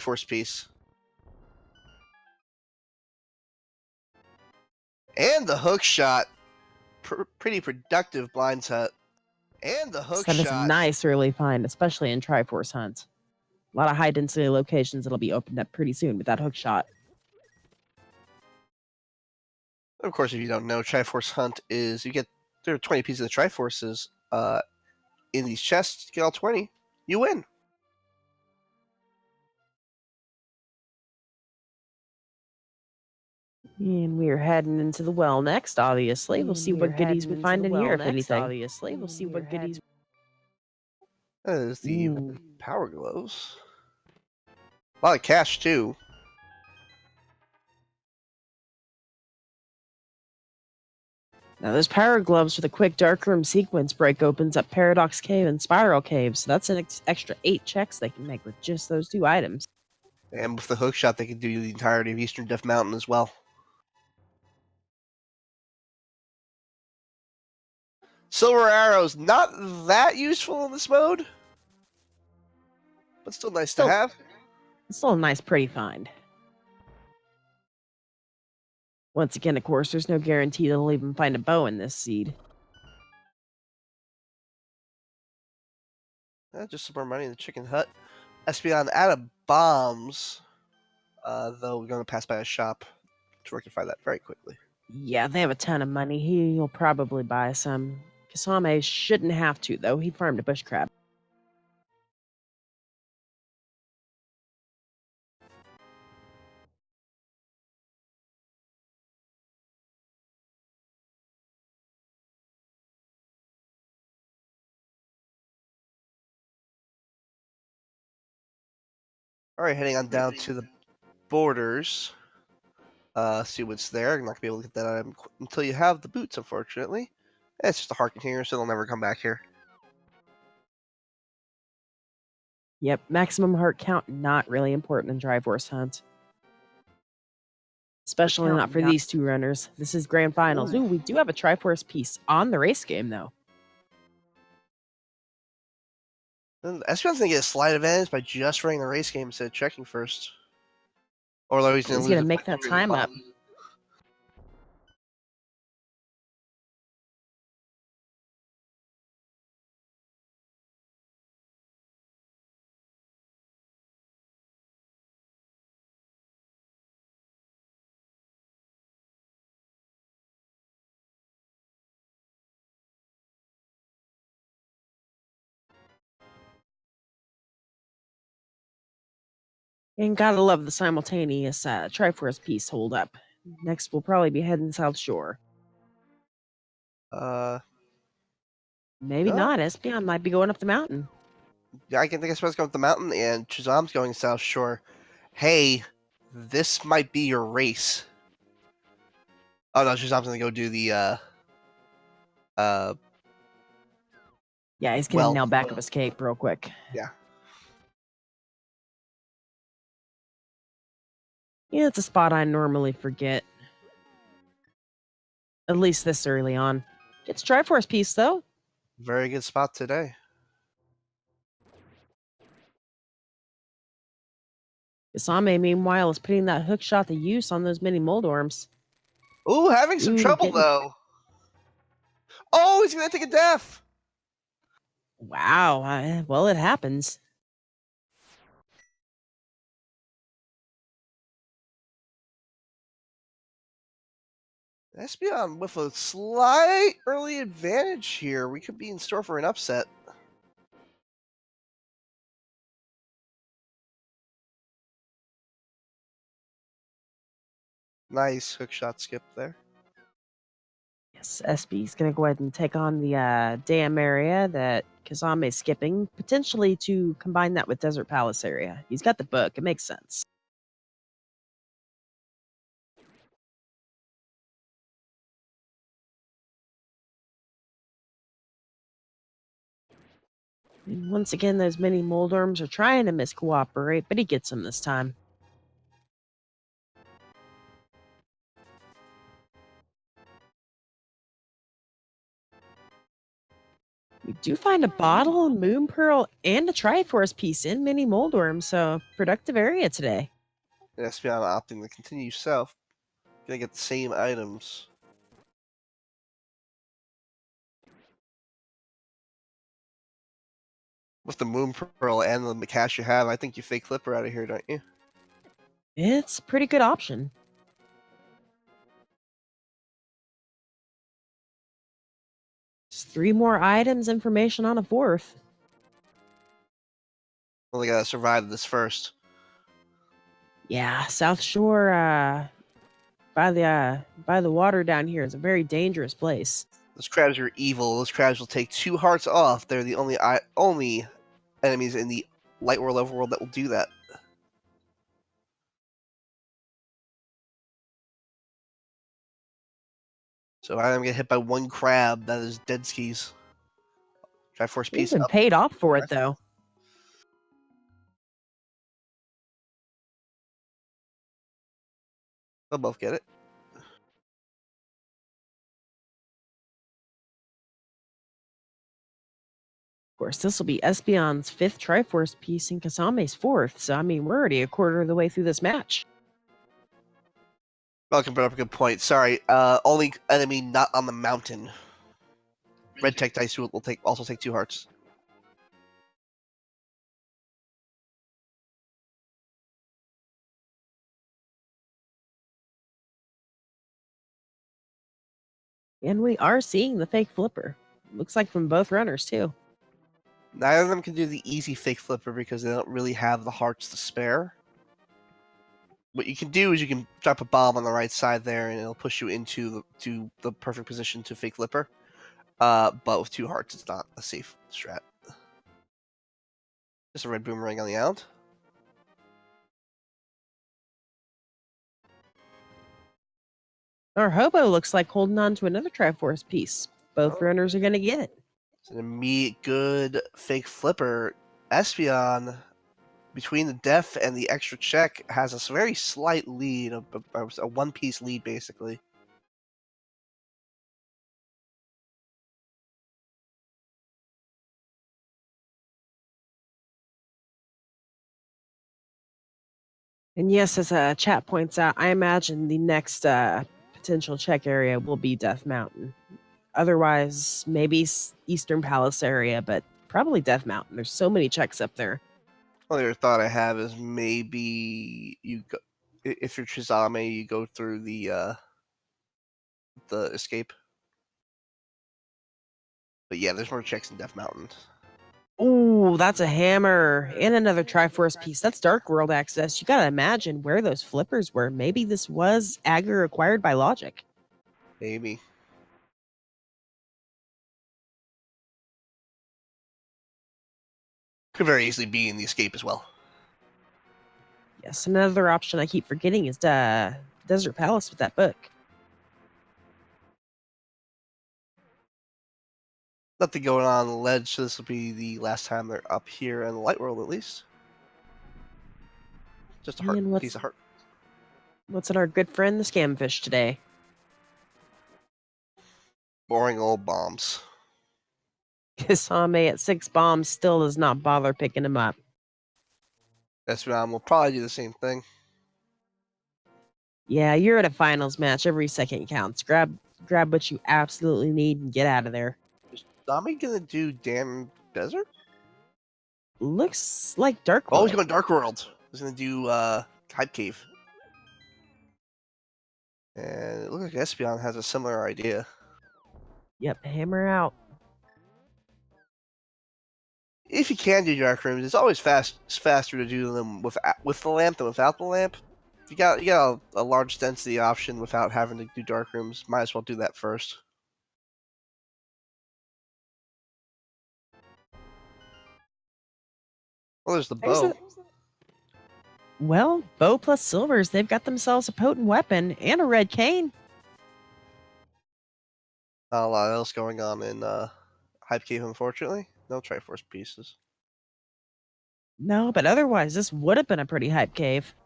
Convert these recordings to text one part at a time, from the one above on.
Force piece. And the hook shot. Pretty productive blind set. And the hook That is shot. a nice early find, especially in Triforce Hunt. A lot of high-density locations that'll be opened up pretty soon with that hook shot. Of course, if you don't know, Triforce Hunt is there are 20 pieces of Triforces in these chests. You get all 20, you win. And we're heading into the well next, obviously. We'll see what goodies we find in here, if anything. Obviously, we'll see what goodies. That is the power gloves. A lot of cash, too. Now, those power gloves with a quick dark room sequence break opens up Paradox Cave and Spiral Cave, so that's an extra 8 checks they can make with just those 2 items. And with the hook shot, they can do the entirety of Eastern Death Mountain as well. Silver arrows, not that useful in this mode, but still nice to have. It's still a nice, pretty find. Once again, of course, there's no guarantee they'll even find a bow in this seed. Just some more money in the chicken hut. Espeon out of bombs, though we're going to pass by a shop to rectify that very quickly. Yeah, they have a ton of money. He'll probably buy some. Chisame shouldn't have to, though. He farmed a bush crab. All right, heading on down to the borders. See what's there. You're not going to be able to get that item until you have the boots, unfortunately. It's just a heart container, so they'll never come back here. Yep, maximum heart count, not really important in Triforce Hunt. Especially not for these 2 runners. This is Grand Finals. Ooh, we do have a Triforce piece on the race game, though. Espeon's going to get a slight advantage by just running the race game instead of checking first. Or he's going to make that time up. And gotta love the simultaneous Triforce piece hold up. Next, we'll probably be heading South Shore. Maybe not. Espeon might be going up the mountain. Yeah, I think Espeon's going up the mountain, and Chisame's going South Shore. Hey, this might be your race. Oh no, Chisame's going to go do the yeah, he's gonna nail back up his cape real quick. Yeah. Yeah, it's a spot I normally forget. At least this early on. It's Triforce piece, though. Very good spot today. Chisame, meanwhile, is putting that hook shot to use on those mini mold worms. Ooh, having some trouble, though. Oh, he's going to take a death. Wow. Well, it happens. Espeon with a slight early advantage here. We could be in store for an upset. Nice hook shot skip there. Yes, SB's going to go ahead and take on the dam area that Chisame's skipping, potentially to combine that with Desert Palace area. He's got the book. It makes sense. And once again, those mini mold worms are trying to miscooperate, but he gets them this time. We do find a bottle, a moon pearl, and a Triforce piece in mini Moldworm, so productive area today. Espeon opting to continue south. Gonna get the same items. With the Moon Pearl and the cash you have, I think you fake Flipper out of here, don't you? It's a pretty good option. Just 3 more items, information on a 4th. Only gotta survive this first. Yeah, South Shore, by the water down here is a very dangerous place. Those crabs are evil. Those crabs will take 2 hearts off. They're the only enemies in the Light World overworld that will do that. So if I'm get hit by 1 crab, that is dead skis. Triforce He's piece been up. paid off for it though. They'll both get it. Of course, this will be Espeon's 5th Triforce piece and Chisame's 4th, so I mean, we're already a quarter of the way through this match. Welcome, brought up a good point. Sorry, only enemy not on the mountain. Red Tech Dice will also take 2 hearts. And we are seeing the fake flipper. Looks like from both runners, too. Neither of them can do the easy fake flipper because they don't really have the hearts to spare. What you can do is you can drop a bomb on the right side there, and it'll push you into the perfect position to fake flipper. But with 2 hearts, it's not a safe strat. Just a red boomerang on the island. Our hobo looks like holding on to another Triforce piece. Both runners are going to get it. It's an immediate good fake flipper. Espeon, between the def and the extra check, has a very slight lead, a 1-piece lead, basically. And yes, as chat points out, I imagine the next potential check area will be Death Mountain. Otherwise, maybe Eastern Palace area, but probably Death Mountain. There's so many checks up there. Only other thought I have is maybe you go, if you're Chisame, you go through the escape. But yeah, there's more checks in Death Mountain. Ooh, that's a hammer and another Triforce piece. That's Dark World access. You gotta imagine where those flippers were. Maybe this was aggro acquired by Logic. Maybe. Could very easily be in the escape as well. Yes, another option I keep forgetting is Desert Palace with that book. Nothing going on the ledge, so this will be the last time they're up here in the Light World, at least. Just a heart, piece of heart. What's in our good friend the Scamfish today? Boring old bombs. Chisame at 6 bombs still does not bother picking him up. Espeon will probably do the same thing. Yeah, you're at a finals match. Every second counts. Grab what you absolutely need and get out of there. Is Dami gonna do Damn Desert? Looks like Dark World. Oh, he's going Dark World. He's gonna do Hype Cave. And it looks like Espeon has a similar idea. Yep, hammer out. If you can do dark rooms, it's always faster to do them with the lamp than without the lamp. If you got a large density option without having to do dark rooms, might as well do that first. Well, there's the bow. Well, bow plus silvers, they've got themselves a potent weapon and a red cane. Not a lot else going on in Hype Cave, unfortunately. No Triforce pieces. No, but otherwise, this would have been a pretty hype cave.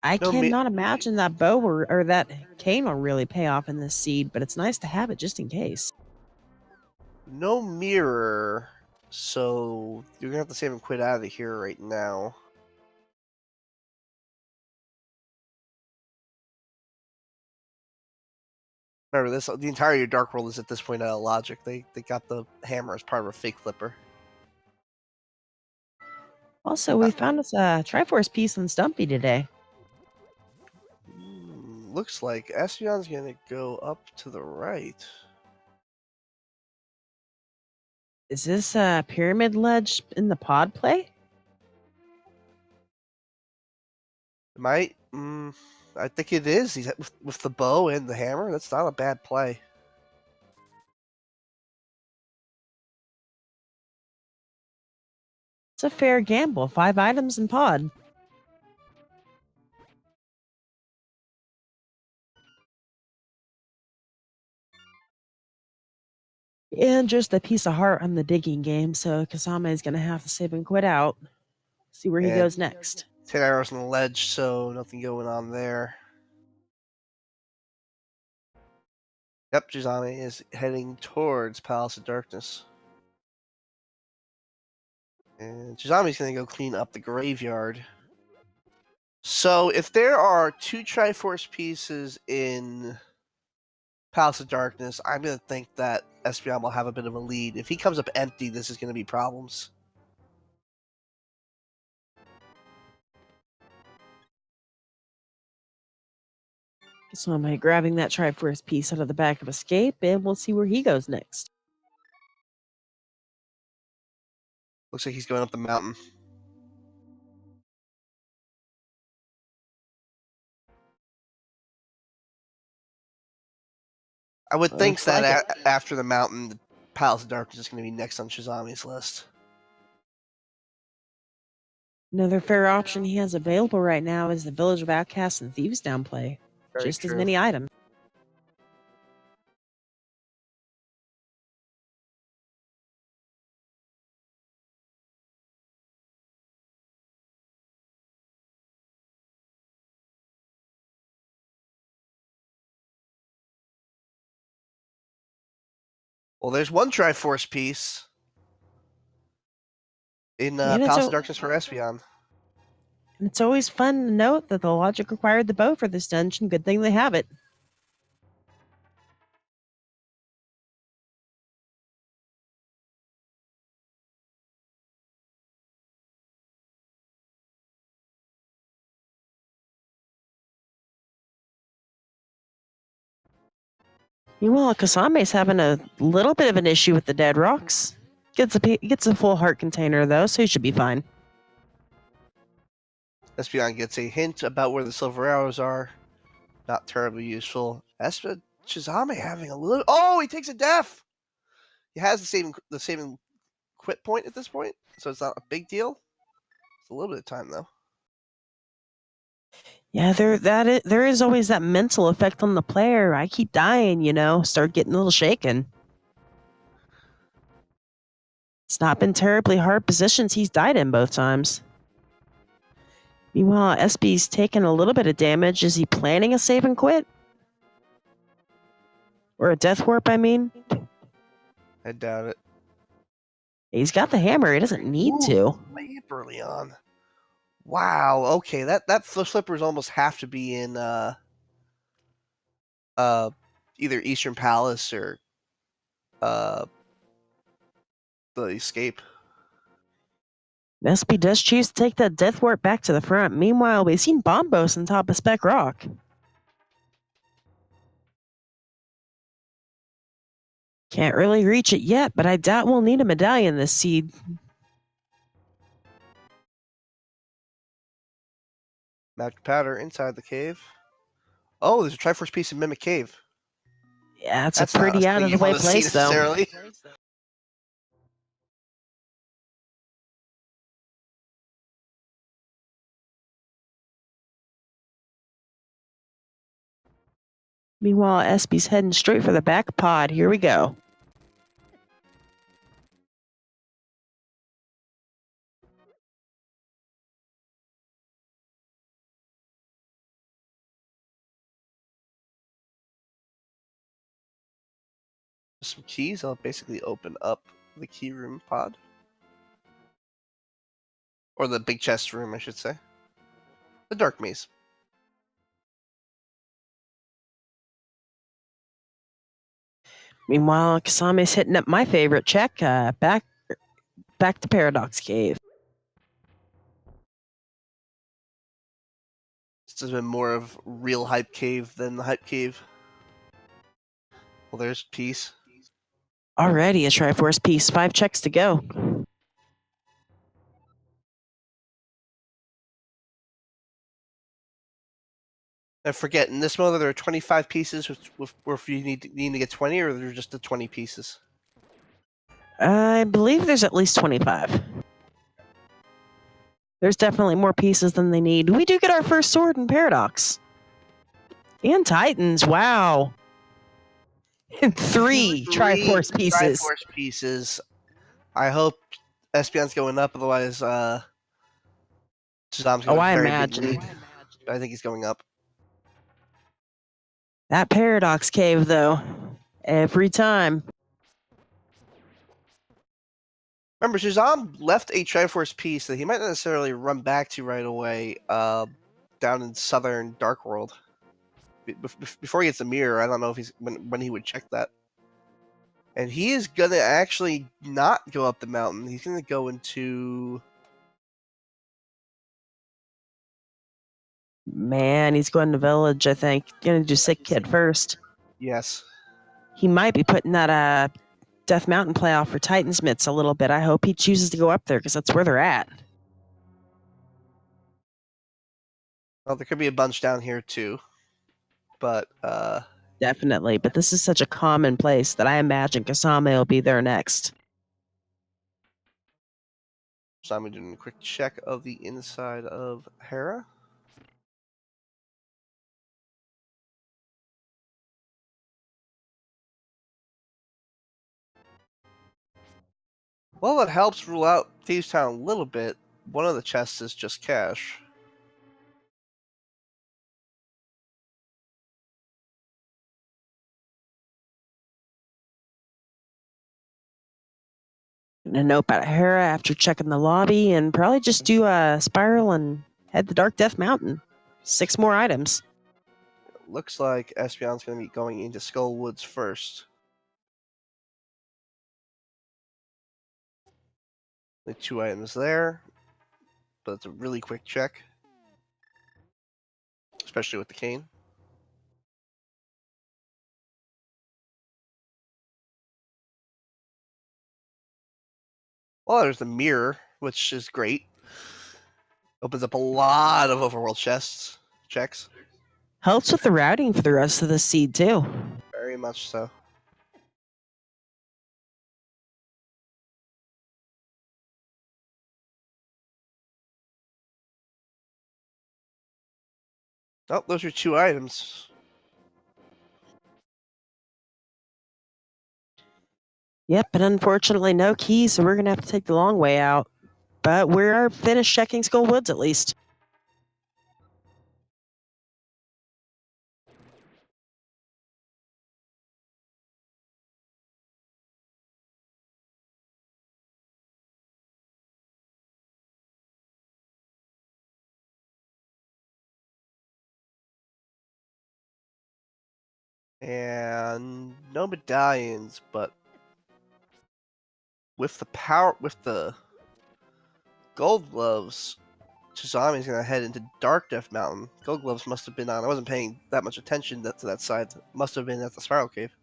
I No, cannot imagine that bow or that cane will really pay off in this seed, but it's nice to have it just in case. no mirror, so you're gonna have to save and quit out of here right now. Remember this: the entire your Dark World is at this point out of logic. They got the hammer as part of a fake flipper. Also, we found us a Triforce piece on Stumpy today. Looks like Espeon's gonna go up to the right. Is this a pyramid ledge in the pod play? Might. I think it is. He's with the bow and the hammer. That's not a bad play. It's a fair gamble. 5 items in pod. And just a piece of heart on the digging game, so Chisame is going to have to save and quit out. See where he And goes next. 10 arrows on the ledge, so nothing going on there. Yep, Chisame is heading towards Palace of Darkness. And Chisame's going to go clean up the graveyard. So if there are 2 Triforce pieces in Palace of Darkness, I'm going to think that Espeon will have a bit of a lead. If he comes up empty, this is going to be problems. Chisame grabbing that Triforce piece out of the back of Escape, and we'll see where he goes next. Looks like he's going up the mountain. I would think Looks that like it. after the mountain, the Palace of Darkness is going to be next on Chisame's list. Another fair option he has available right now is the Village of Outcasts and Thieves downplay. Very Just as true. many items. Well, there's one Triforce piece in And Palace of Darkness for Espeon. it's always fun to note that the logic required the bow for this dungeon. Good thing they have it. Meanwhile, Kasame's having a little bit of an issue with the dead rocks. Gets a full heart container though, so he should be fine. Espeon gets a hint about where the silver arrows are. Not terribly useful. Chisame having a little. Oh, he takes a death. He has the saving quit point at this point, so it's not a big deal. It's a little bit of time though. Yeah, there is always that mental effect on the player. I keep dying, start getting a little shaken. It's not been terribly hard positions he's died in both times. Meanwhile, SB's taken a little bit of damage. Is he planning a save and quit? Or a death warp, I mean? I doubt it. He's got the hammer. He doesn't need to. Way early on. Wow. Okay, that flippers almost have to be in either Eastern Palace or the Escape. SB does choose to take that death warp back to the front. Meanwhile, we've seen Bombos on top of Spec Rock. Can't really reach it yet, but I doubt we'll need a medallion this seed. Magic powder inside the cave. Oh, there's a Triforce piece in Mimic Cave. Yeah, it's That's a pretty out of the way place, though. Necessarily. Meanwhile, SB's heading straight for the back pod. Here we go. some keys. I'll basically open up the key room pod. Or the big chest room, I should say. The dark maze. Meanwhile, Chisame's hitting up my favorite check, back to Paradox Cave. This has been more of real hype cave than the hype cave. Well, there's peace. Alrighty, a Triforce piece. 5 checks to go. I forget, in this mode there are 25 pieces, or if you need to get 20, or there's just the 20 pieces? I believe there's at least 25. There's definitely more pieces than they need. We do get our first sword in Paradox. And Titans, wow. And 3 Triforce pieces. Triforce pieces. I hope Espeon's going up, otherwise Chisame's going I very imagine. big lead. I think he's going up. That Paradox Cave, though. Every time. Remember, Chisame left a Triforce piece that he might not necessarily run back to right away down in southern Dark World. Before he gets a mirror, I don't know if he's when he would check that. And he is going to actually not go up the mountain. He's going to go into... Man, he's going to Village, I think. Gonna do Sick Kid first. Yes. He might be putting that Death Mountain playoff for Titans mitts a little bit. I hope he chooses to go up there, because that's where they're at. Well, there could be a bunch down here, too. But, Definitely, but this is such a common place that I imagine Chisame will be there next. so I'm doing a quick check of the inside of Hera. Well, it helps rule out Thieves Town a little bit. One of the chests is just cash. And a note about Hera after checking the lobby, and probably just do a spiral and head to Dark Death Mountain. 6 more items. Looks like Espeon's going to be going into Skull Woods first. The 2 items there, but it's a really quick check, especially with the cane. Well, there's the mirror, which is great. Opens up a lot of overworld checks. Helps with the routing for the rest of the seed, too. Very much so. Oh, those are 2 items. Yep, but unfortunately no keys, so we're going to have to take the long way out. But we're finished checking Skull Woods, at least. And no medallions, but with the gold gloves, Chisame is going to head into Dark Death Mountain. Gold gloves must have been on. I wasn't paying that much attention to that side. Must have been at the Spiral Cave.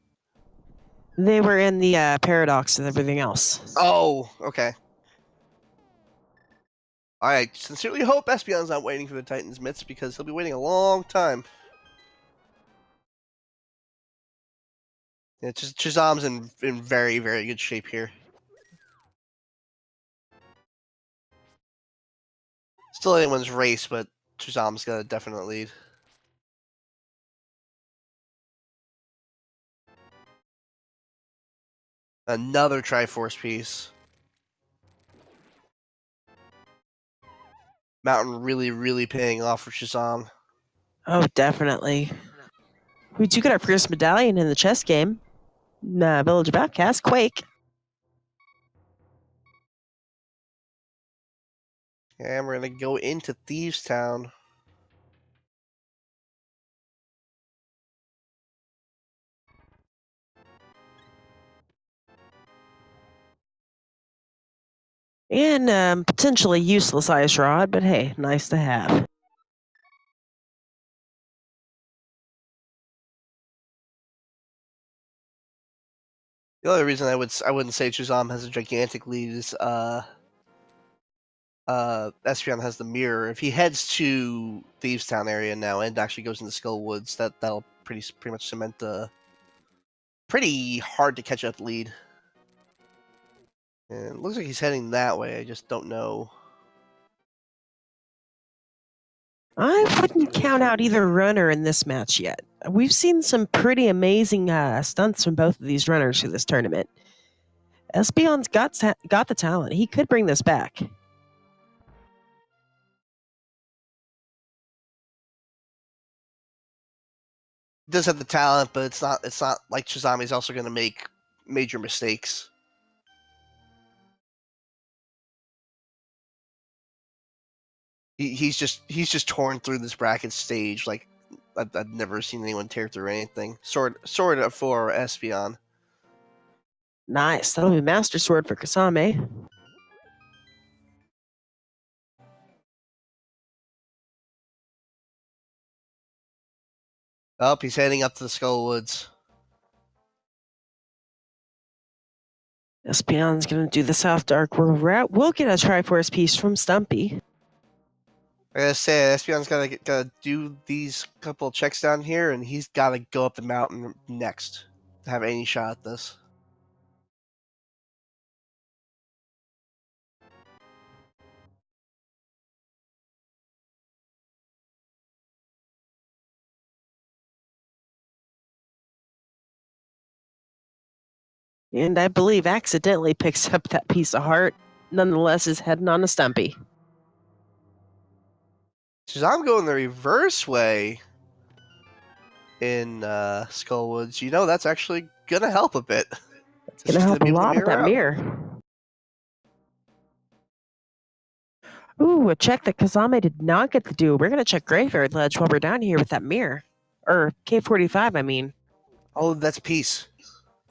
They were in the Paradox and everything else. Oh, okay. I sincerely hope Espeon's not waiting for the Titans mitts, because he'll be waiting a long time. Yeah, Chisame's in very, very good shape here. Still anyone's race, but Chisame's got a definite lead. Another Triforce piece. Mountain really, really paying off for Chisame. Oh, definitely. We do get our first medallion in the chess game. Village of Outcast, Quake. And we're gonna go into Thieves Town. And potentially useless ice rod, but hey, nice to have. The only reason I wouldn't say Chisame has a gigantic lead is Espeon has the mirror. If he heads to Thieves Town area now and actually goes into Skull Woods, that'll pretty much cement the pretty hard to catch up lead. And it looks like he's heading that way. I just don't know. I wouldn't count out either runner in this match yet. We've seen some pretty amazing stunts from both of these runners through this tournament. Espeon's got the talent. He could bring this back. Does have the talent, but it's not like Chisame's also going to make major mistakes. He's just torn through this bracket stage like I've never seen anyone tear through anything. Sword for Espeon. Nice. That'll be Master Sword for Chisame. Oh, he's heading up to the Skull Woods. Espeon's going to do the South Dark World route. We'll get a Triforce piece from Stumpy. Like I said, Espeon's gotta do these couple checks down here, and he's got to go up the mountain next to have any shot at this. And I believe accidentally picks up that piece of heart. Nonetheless, is heading on to Stumpy. Because I'm going the reverse way in Skull Woods. You know, that's actually gonna help a bit. It's going to help a lot with that out. mirror. Ooh, a check that Chisame did not get to do. We're going to check Graveyard Ledge while we're down here with that mirror. Or K45, I mean. Oh, that's peace.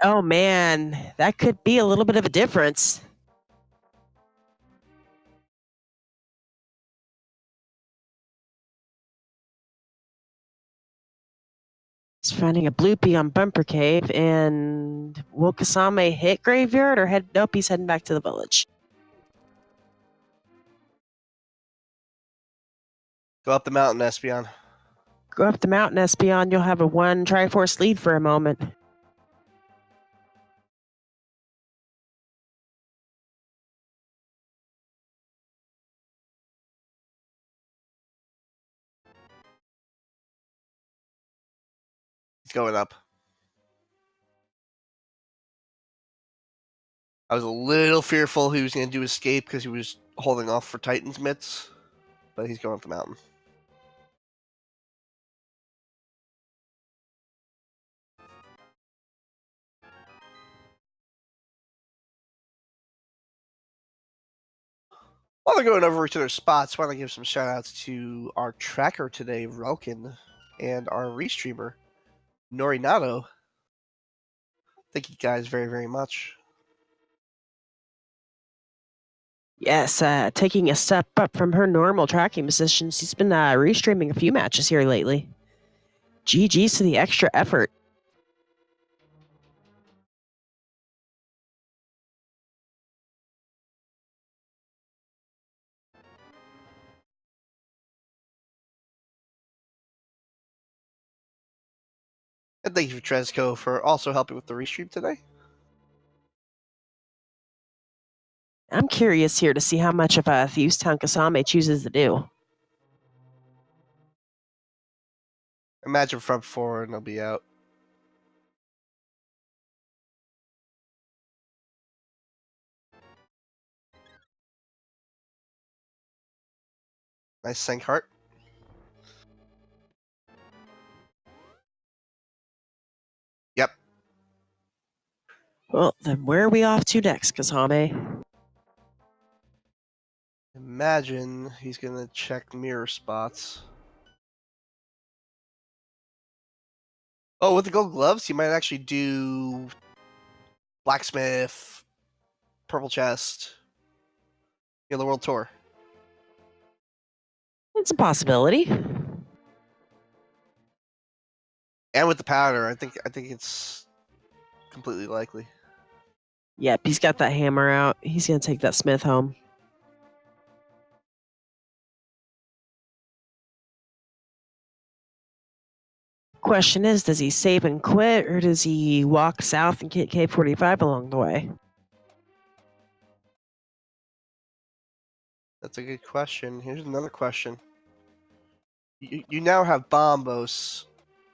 Oh, man. That could be a little bit of a difference. He's finding a bloopy on Bumper Cave. And will Chisame hit Graveyard or head? Nope, he's heading back to the village. Go up the mountain, Espeon. Go up the mountain, Espeon. You'll have a 1 Triforce lead for a moment. He's going up. I was a little fearful he was going to do escape because he was holding off for Titan's mitts, but he's going up the mountain. While they're going over to their spots, why don't I give some shout outs to our tracker today, Relkin, and our restreamer, Norinato. Thank you guys very, very much. Yes, taking a step up from her normal tracking position. She's been restreaming a few matches here lately. GG's to the extra effort. And thank you for Tresco for also helping with the restream today. I'm curious here to see how much of Thieves Town Chisame chooses to do. Imagine front 4 and they'll be out. Nice sync heart. Yep. Well, then where are we off to next, Chisame? Imagine he's gonna check mirror spots. Oh, with the gold gloves, he might actually do blacksmith, purple chest, the world tour. It's a possibility. And with the powder, I think it's completely likely. Yep, he's got that hammer out. He's gonna take that smith home. Question is, does he save and quit, or does he walk south and get K45 along the way? That's a good question. Here's another question. You now have Bombos.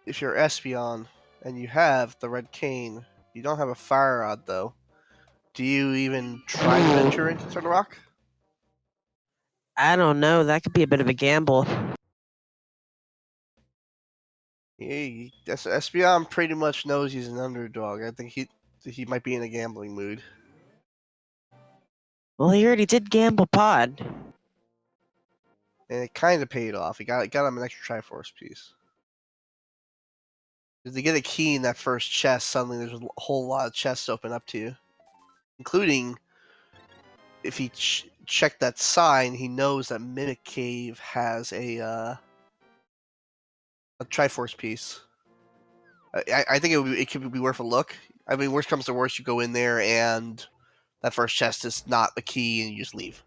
If you're Espeon and you have the red cane, you don't have a fire rod though. Do you even try to venture into Turtle Rock? I don't know. That could be a bit of a gamble. Yeah, Espeon pretty much knows he's an underdog. I think he might be in a gambling mood. Well, he already did gamble pod. And it kind of paid off. It got him an extra Triforce piece. Because to get a key in that first chest, suddenly there's a whole lot of chests open up to you. Including, if he checked that sign, he knows that Mimic Cave has a Triforce piece. I think it could be worth a look. I mean, worst comes to worst, you go in there and that first chest is not the key and you just leave.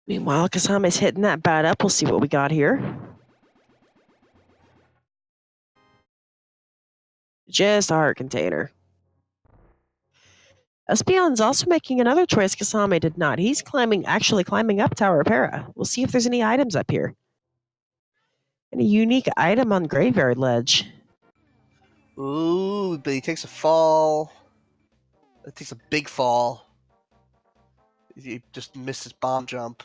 Meanwhile, Kasame's hitting that bat up. We'll see what we got here. Just a heart container. Espeon's also making another choice Kasame did not. He's actually climbing up Tower Para. We'll see if there's any items up here. And a unique item on Graveyard Ledge. Ooh, but he takes a fall. It takes a big fall. He just missed his bomb jump.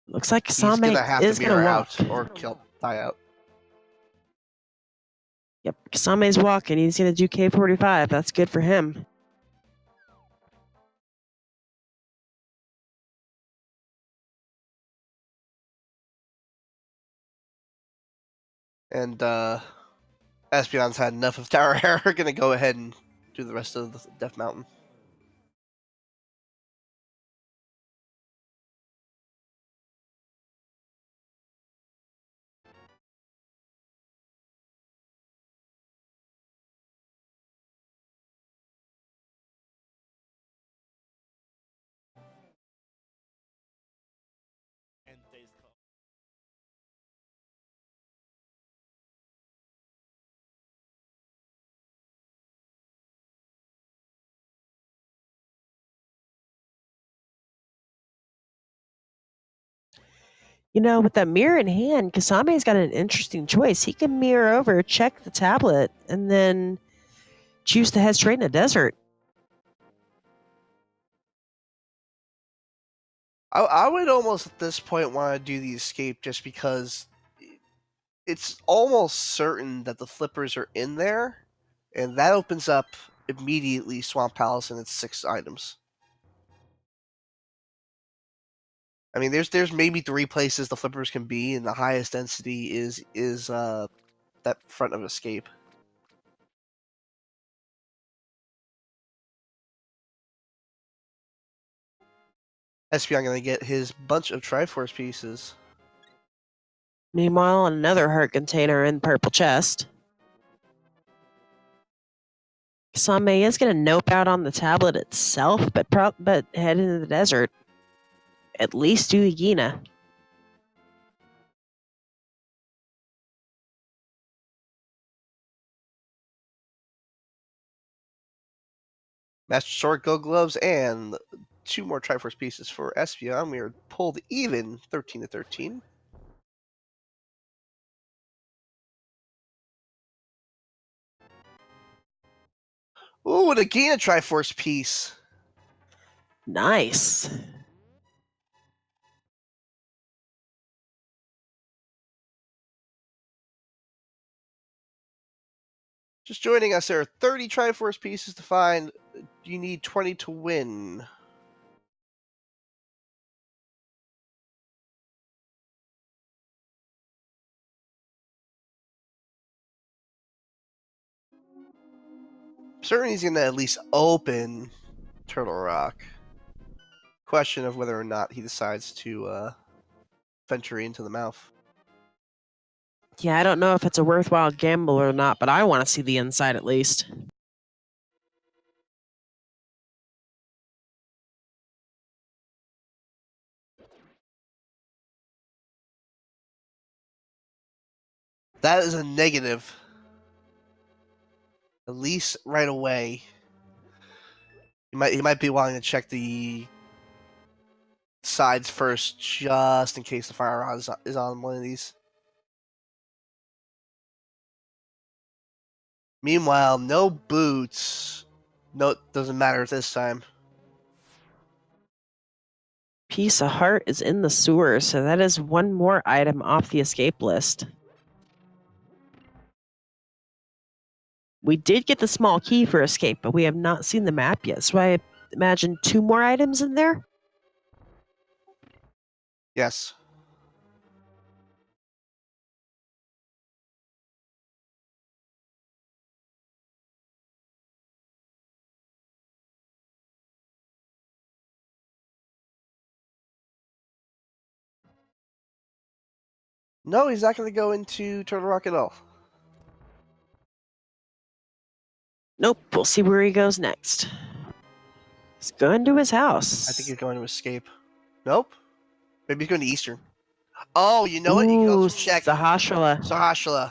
Looks like He's Kasame gonna have is to going to mirror walk. out or die out. Yep, Kasame's walking. He's going to do K45. That's good for him. And Espeon's had enough of Tower Hair. We're gonna go ahead and do the rest of the Death Mountain. You know, with that mirror in hand, Kasame's got an interesting choice. He can mirror over, check the tablet, and then choose to head straight in the desert. I would almost at this point want to do the escape just because it's almost certain that the flippers are in there, and that opens up immediately Swamp Palace and its 6 items. I mean, there's maybe 3 places the flippers can be, and the highest density is that front of escape. Espeon gonna get his bunch of Triforce pieces. Meanwhile, another heart container in purple chest. Kasame is going to nope out on the tablet itself, but head into the desert. At least do Igina. Master Sword, Gold Gloves, and 2 more Triforce pieces for Espeon. We are pulled even 13 to 13. Ooh, an Agina Triforce piece. Nice. Just joining us, there are 30 Triforce pieces to find. You need 20 to win. Certain he's going to at least open Turtle Rock. Question of whether or not he decides to venture into the mouth. Yeah, I don't know if it's a worthwhile gamble or not, but I want to see the inside at least. That is a negative. At least right away. He might be wanting to check the sides first, just in case the fire rod is on one of these. Meanwhile, no boots. No, doesn't matter this time. Piece of heart is in the sewer, so that is one more item off the escape list. We did get the small key for escape, but we have not seen the map yet, so I imagine 2 more items in there? Yes. No, he's not going to go into Turtle Rock at all. Nope, we'll see where he goes next. He's going to his house. I think he's going to escape. Nope. Maybe he's going to Eastern. Oh, you know what? You can Ooh, also check Sahashala,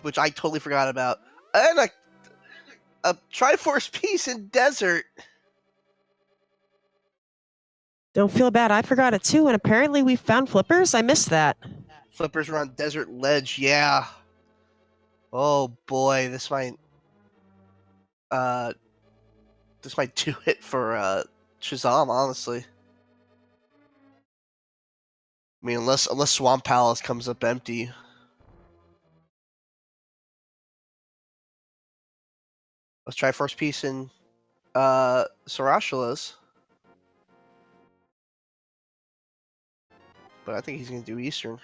which I totally forgot about, and a Triforce piece in Desert. Don't feel bad, I forgot it too, and apparently we found flippers? I missed that. Flippers are on Desert Ledge, yeah. Oh boy, this might do it for Chisame, honestly. I mean, unless Swamp Palace comes up empty. Let's try first piece in Sarashala's. But I think he's going to do Eastern.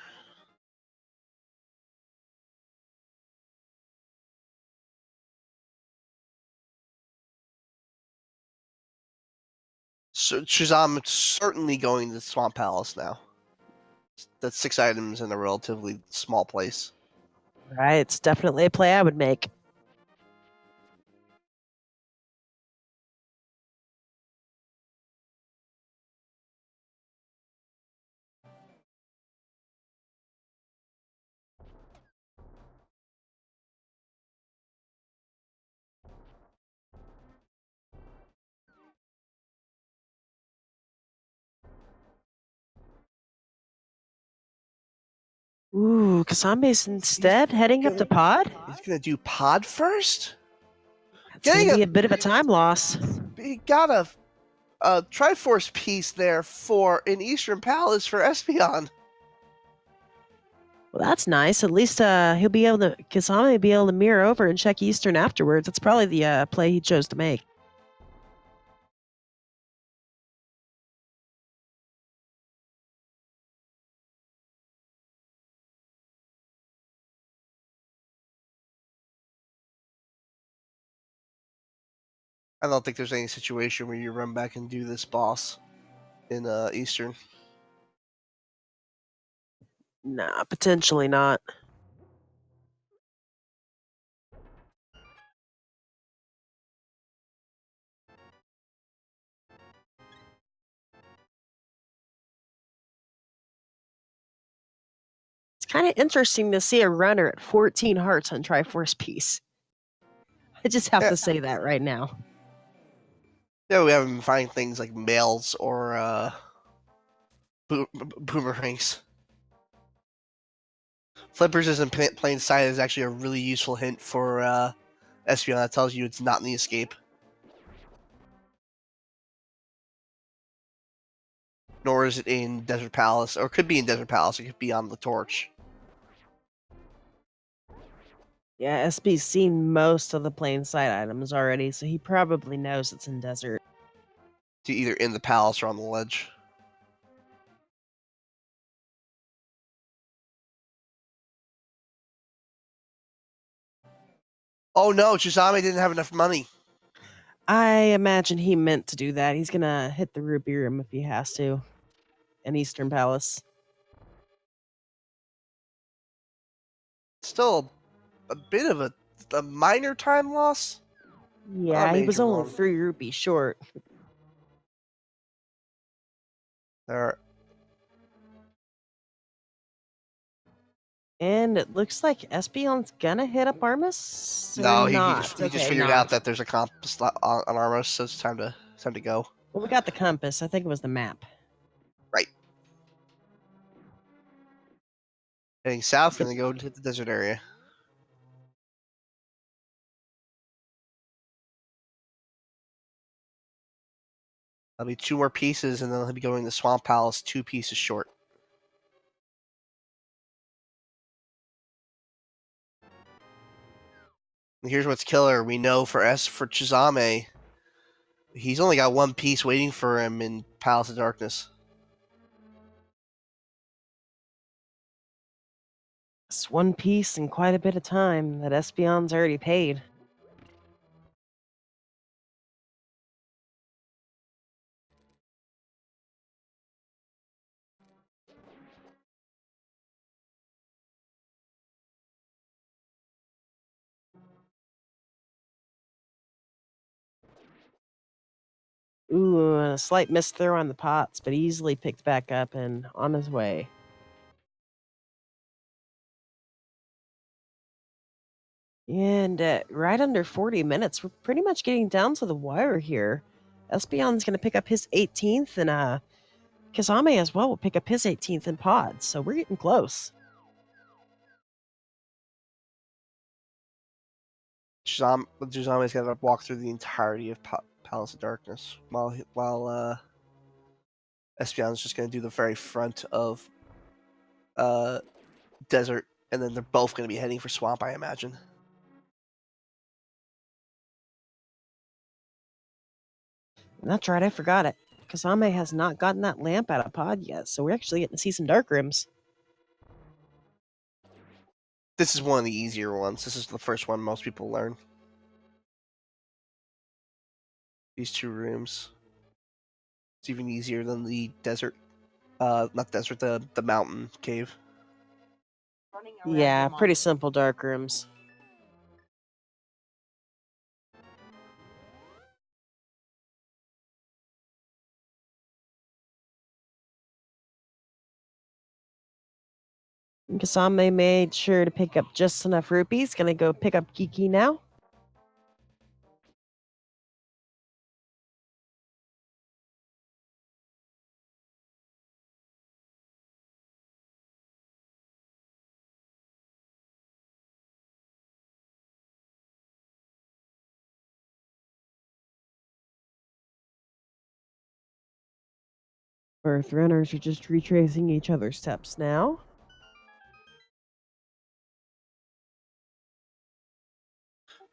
So Shazam certainly going to Swamp Palace now. That's 6 items in a relatively small place. Right, it's definitely a play I would make. Ooh, Kasame's instead heading up to Pod? He's going to do Pod first? It's going to be a bit of a time loss. He got a Triforce piece there for an Eastern Palace for Espeon. Well, that's nice. At least he'll be able to, Kasame will be able to mirror over and check Eastern afterwards. That's probably the play he chose to make. I don't think there's any situation where you run back and do this boss in Eastern. Nah, potentially not. It's kind of interesting to see a runner at 14 hearts on Triforce Piece. I just have to say that right now. Yeah, we haven't been finding things like mails or boomerangs. Flippers is in plain sight is actually a really useful hint for Espeon that tells you it's not in the escape. Nor is it in Desert Palace, or it could be in Desert Palace, it could be on the torch. Yeah, SB's seen most of the plain sight items already, so he probably knows it's in desert. Either in the palace or on the ledge. Oh no, Chisame didn't have enough money. I imagine he meant to do that. He's gonna hit the rupee room if he has to. An Eastern Palace. Still a bit of a minor time loss. Not a Yeah, he was major only one. 3 rupees short. There. And it looks like Espeon's gonna hit up Armus or No, he not. just Okay, figured out not. that there's a compass on Armos, so it's time to go. Well, we got the compass. I think it was the map. Right. Heading south, Get- gonna go to the desert area. That'll be 2 more pieces, and then he'll be going to Swamp Palace 2 pieces short. And here's what's killer. We know for Chisame, he's only got 1 piece waiting for him in Palace of Darkness. It's one piece in quite a bit of time that Espeon's already paid. Ooh, a slight miss throw on the pots, but easily picked back up and on his way. And right under 40 minutes, we're pretty much getting down to the wire here. Espeon's going to pick up his 18th, and Chisame as well will pick up his 18th in pods, so we're getting close. Chisame's got to walk through the entirety of Palace of Darkness, while Espeon's just going to do the very front of desert, and then they're both going to be heading for Swamp, I imagine. That's right, I forgot it. Chisame has not gotten that lamp out of pod yet, so we're actually getting to see some dark rims. This is one of the easier ones. This is the first one most people learn. These 2 rooms. It's even easier than the desert. Not desert, the mountain cave. Yeah, pretty simple dark rooms. Chisame made sure to pick up just enough rupees. Gonna go pick up Kiki now. Earth runners are just retracing each other's steps now.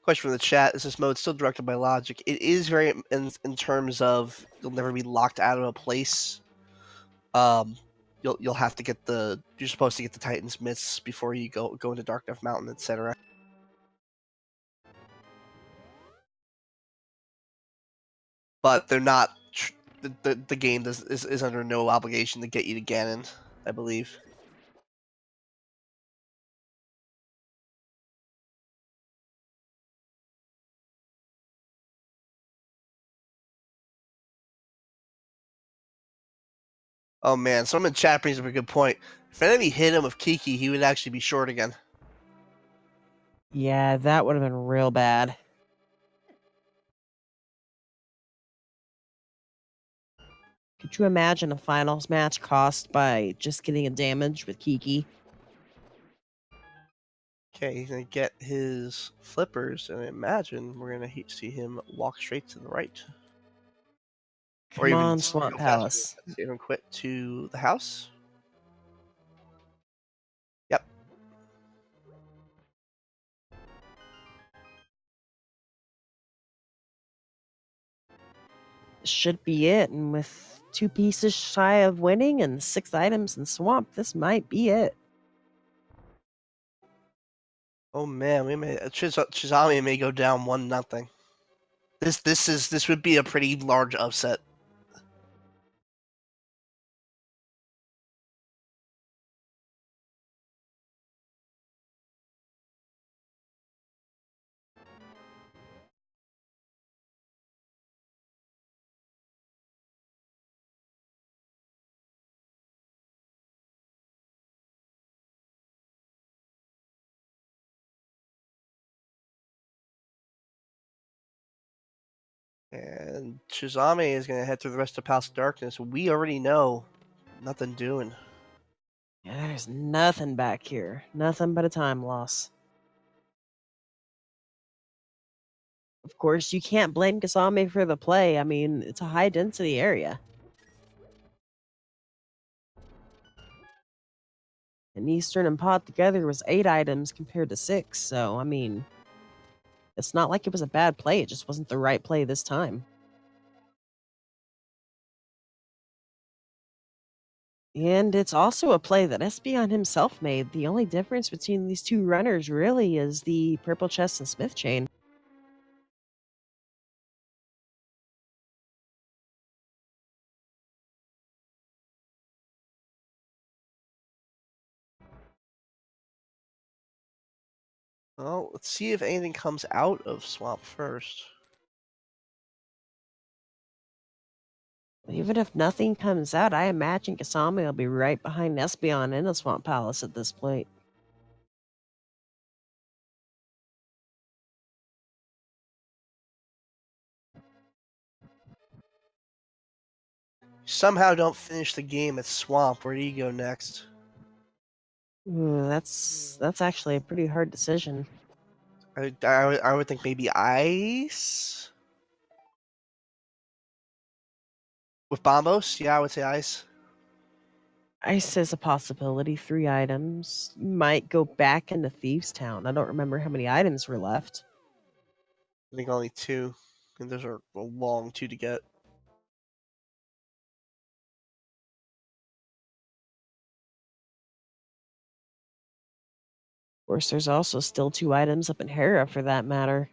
Question from the chat: is this mode still directed by logic? It is very in terms of you'll never be locked out of a place. You'll have to get you're supposed to get the Titan's myths before you go into Dark Death Mountain, etc. But they're not. The game is under no obligation to get you to Ganon, I believe. Oh man, someone in chat brings up a good point. If an enemy hit him with Kiki, he would actually be short again. Yeah, that would have been real bad. Could you imagine a finals match cost by just getting a damage with Kiki? Okay, he's gonna get his flippers, and I imagine we're gonna see him walk straight to the right, or Come even on, Swamp go faster. Palace. Save him quit to the house. Yep. Should be it. And with 2 pieces shy of winning and 6 items in swamp, this might be it. Oh man, we may Chisame may go down 1-0. This would be a pretty large upset. And Chisame is going to head through the rest of Palace of Darkness. We already know nothing doing. Yeah, there's nothing back here. Nothing but a time loss. Of course, you can't blame Kasame for the play. I mean, it's a high density area. And Eastern and Pod together was 8 items compared to 6, so I mean, it's not like it was a bad play, it just wasn't the right play this time. And it's also a play that Espeon himself made. The only difference between these two runners really is the purple chest and smith chain. Well, let's see if anything comes out of Swamp first. Even if nothing comes out, I imagine Kasame will be right behind Espeon in the Swamp Palace at this point. Somehow don't finish the game at Swamp. Where do you go next? Ooh, that's actually a pretty hard decision. I would think maybe Ice? With Bombos? Yeah, I would say Ice. Ice is a possibility. 3 items. You might go back into Thieves Town. I don't remember how many items were left. I think only 2. And those are a long 2 to get. Of course, there's also still 2 items up in Hera for that matter.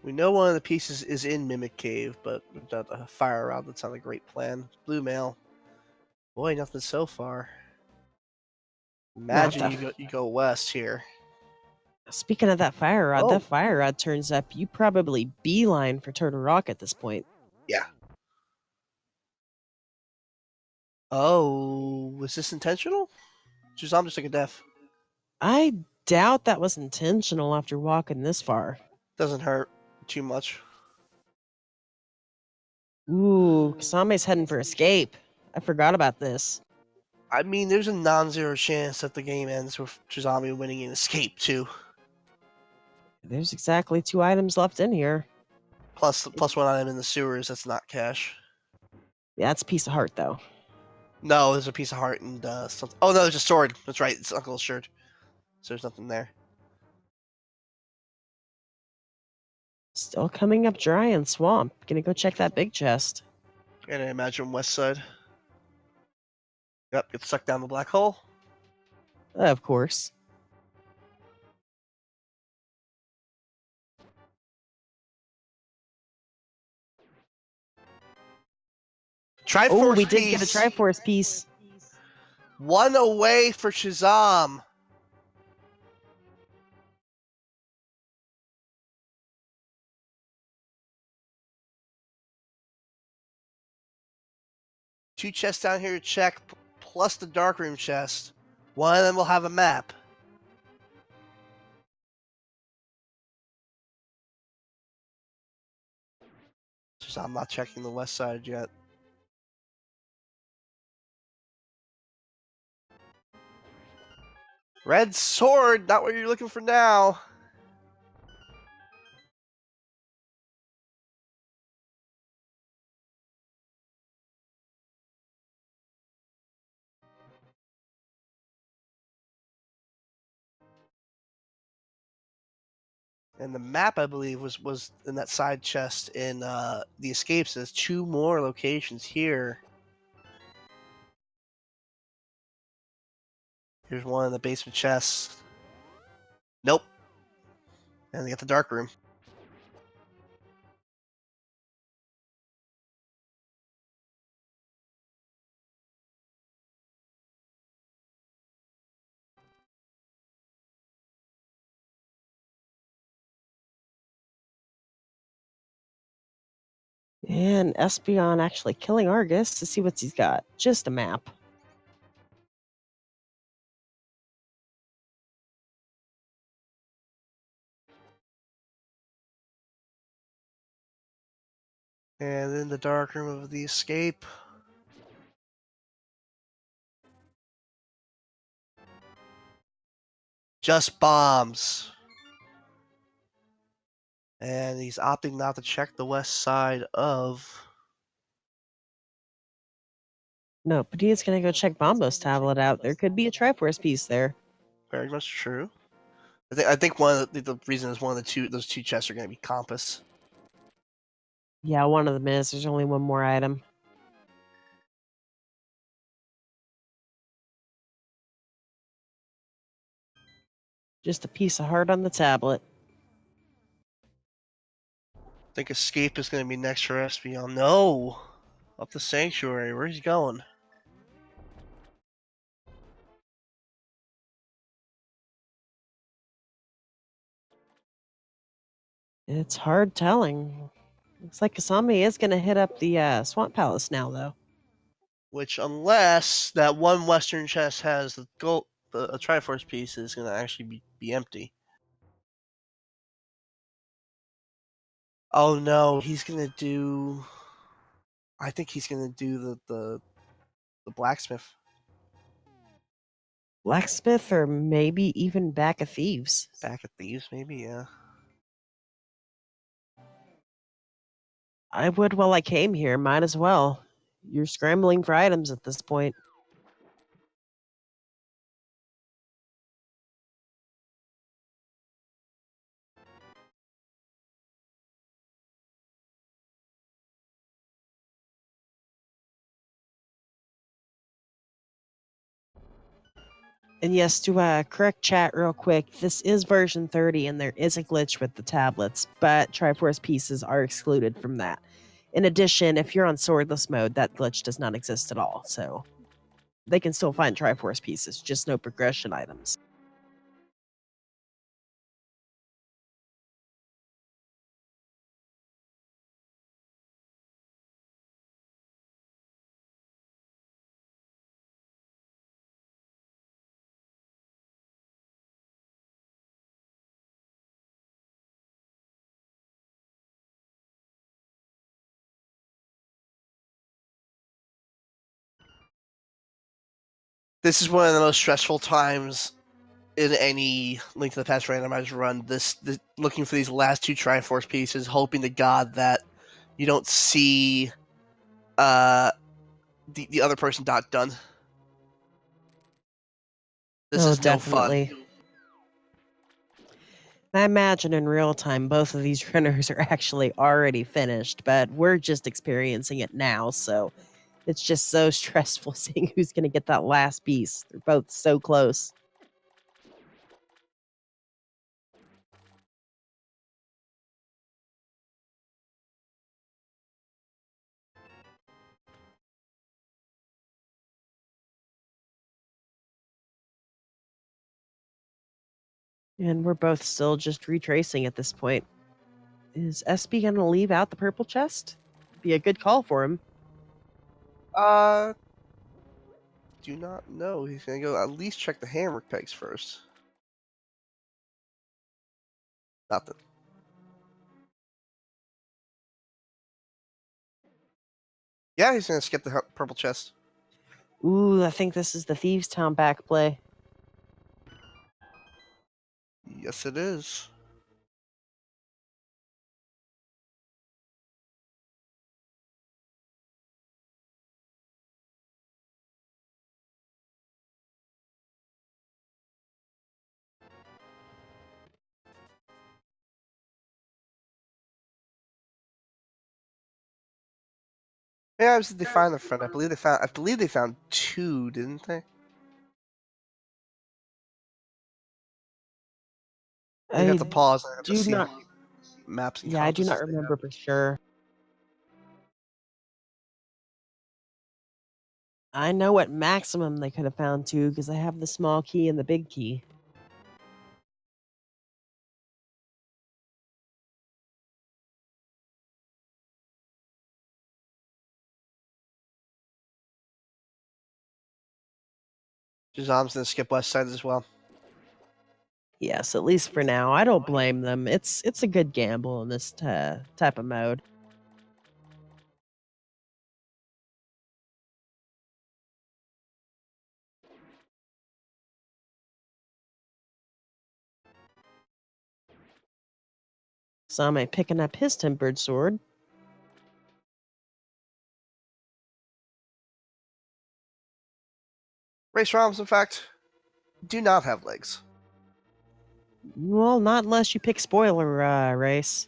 We know one of the pieces is in Mimic Cave, but without a fire rod, that's not a great plan. Blue mail. Boy, nothing so far. Now, if Imagine you go west here. speaking of that Oh, fire rod turns up, you probably beeline for Turtle Rock at this point. yeah. Oh, was this intentional? Just I'm just like a deaf. I doubt that was intentional after walking this far. Doesn't hurt too much. Ooh, Kasame's heading for escape. I forgot about this. I mean, there's a non-zero chance that the game ends with Chisame winning an escape too. There's exactly 2 items left in here. Plus 1 item in the sewers. That's not cash. Yeah, it's a piece of heart, though. No, there's a piece of heart and something. Oh no, there's a sword. That's right. It's Uncle's shirt. So there's nothing there. Still coming up dry in Swamp. Gonna go check that big chest. And I imagine west side. Yep, get sucked down the black hole. Of course. Oh, we Triforce did get a piece. Triforce piece. 1 away for Shazam. Two chests down here to check, plus the darkroom chest. One of them will have a map. I'm not checking the west side yet. Red sword, not what you're looking for now. And the map, I believe, was in that side chest in the escapes. There's 2 more locations here. Here's one in the basement chest. Nope. And they got the dark room. And Espeon actually killing Argus to see what he's got. Just a map. And in the dark room of the escape. Just bombs. And he's opting not to check the west side of. No, but he is going to go check Bombo's tablet out. There could be a Triforce piece there. Very much true. I think one of the reason is one of those 2 chests are going to be compass. Yeah, one of them is. There's only one more item. Just a piece of heart on the tablet. I think escape is going to be next for Espeon. No! Up the sanctuary. Where's he going? It's hard telling. Looks like Chisame is going to hit up the Swamp Palace now, though. Which, unless that one western chest has the gold, a Triforce piece, is going to actually be empty. Oh no, he's going to do. I think he's going to do the blacksmith. Blacksmith or maybe even Back of Thieves. Back at thieves, maybe, yeah. I would while I came here. Might as well. You're scrambling for items at this point. And yes, to correct chat real quick, this is version 30 and there is a glitch with the tablets, but Triforce pieces are excluded from that. In addition, if you're on swordless mode, that glitch does not exist at all, so they can still find Triforce pieces, just no progression items. This is one of the most stressful times in any Link to the Past randomized run. This looking for these last 2 Triforce pieces, hoping to God that you don't see the other person not done. This is definitely. no fun. I imagine in real time both of these runners are actually already finished, but we're just experiencing it now, so it's just so stressful seeing who's going to get that last piece. They're both so close. And we're both still just retracing at this point. Is SB going to leave out the purple chest? Be a good call for him. Do not know. He's gonna go at least check the hammer pegs first. Nothing. Yeah, he's gonna skip the purple chest. Ooh, I think this is the Thieves Town back play. Yes, it is. Yeah, obviously they find the front. I believe they found two, didn't they? They have to I pause. I have to do see how not. many maps and Yeah, I do not compasses they remember have. for sure. I know what maximum they could have found too, because I have the small key and the big key. Chisame's gonna skip west side as well. Yes, at least for now. I don't blame them. It's a good gamble in this type of mode. Same picking up his tempered sword. Race ROMs, in fact, do not have legs. Well, not unless you pick spoiler race.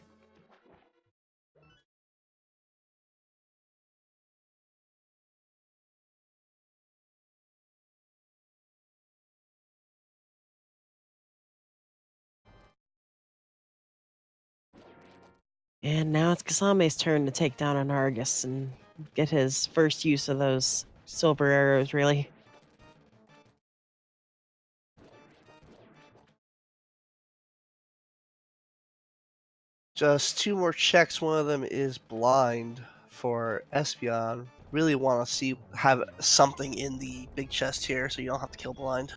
And now it's Kasame's turn to take down an Argus and get his first use of those silver arrows, really. Just two more checks. One of them is blind for Espeon. Really want to have something in the big chest here, so you don't have to kill blind.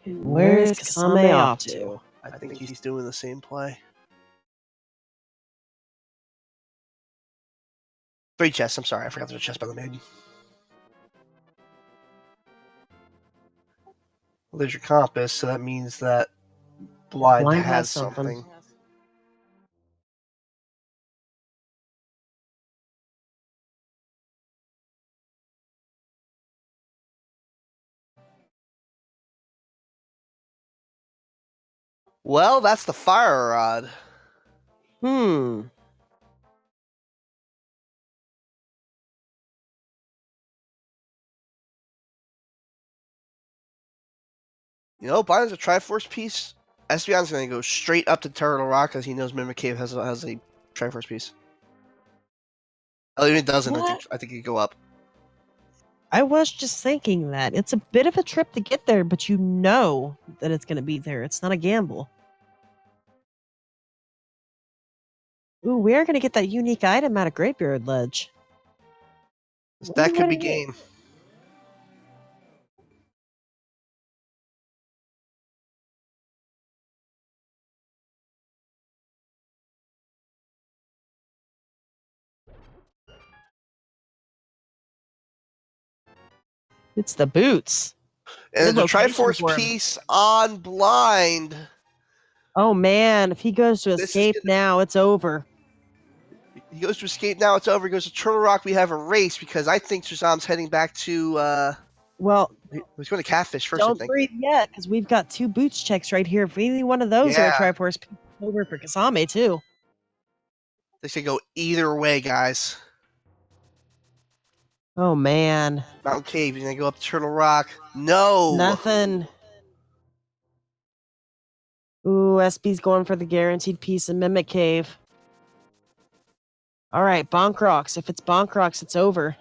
Where is Kasame off to? I think he's doing the same play. 3 chests. I'm sorry, I forgot there's a chest by the maiden. Well, there's your compass, so that means that blind has something. Well, that's the fire rod. Hmm. You know, blind's a Triforce piece. Espeon's gonna go straight up to Turtle Rock because he knows Mimic Cave has a Triforce piece. Oh, even it doesn't. What? I think it could go up. I was just thinking that. It's a bit of a trip to get there, but you know that it's going to be there. It's not a gamble. Ooh, we are going to get that unique item out of Graveyard Ledge. That could be What it is. game. It's the boots. And the location Triforce for him. piece on blind. Oh man, if he goes to This is escape gonna now, it's over. He goes to escape now. It's over. He goes to Turtle Rock. We have a race because I think Chisame's heading back to. Well, He's going to Catfish first. I don't think. breathe yet, because we've got 2 boots checks right here. If any one of those are a Yeah, Triforce, it's over for Kasame too. this could go either way, guys. Oh man, Mountain Cave. He's going to go up to Turtle Rock. No. nothing. Ooh, SB's going for the guaranteed piece of Mimic Cave. All right, Bonk Rocks. If it's Bonk Rocks, it's over.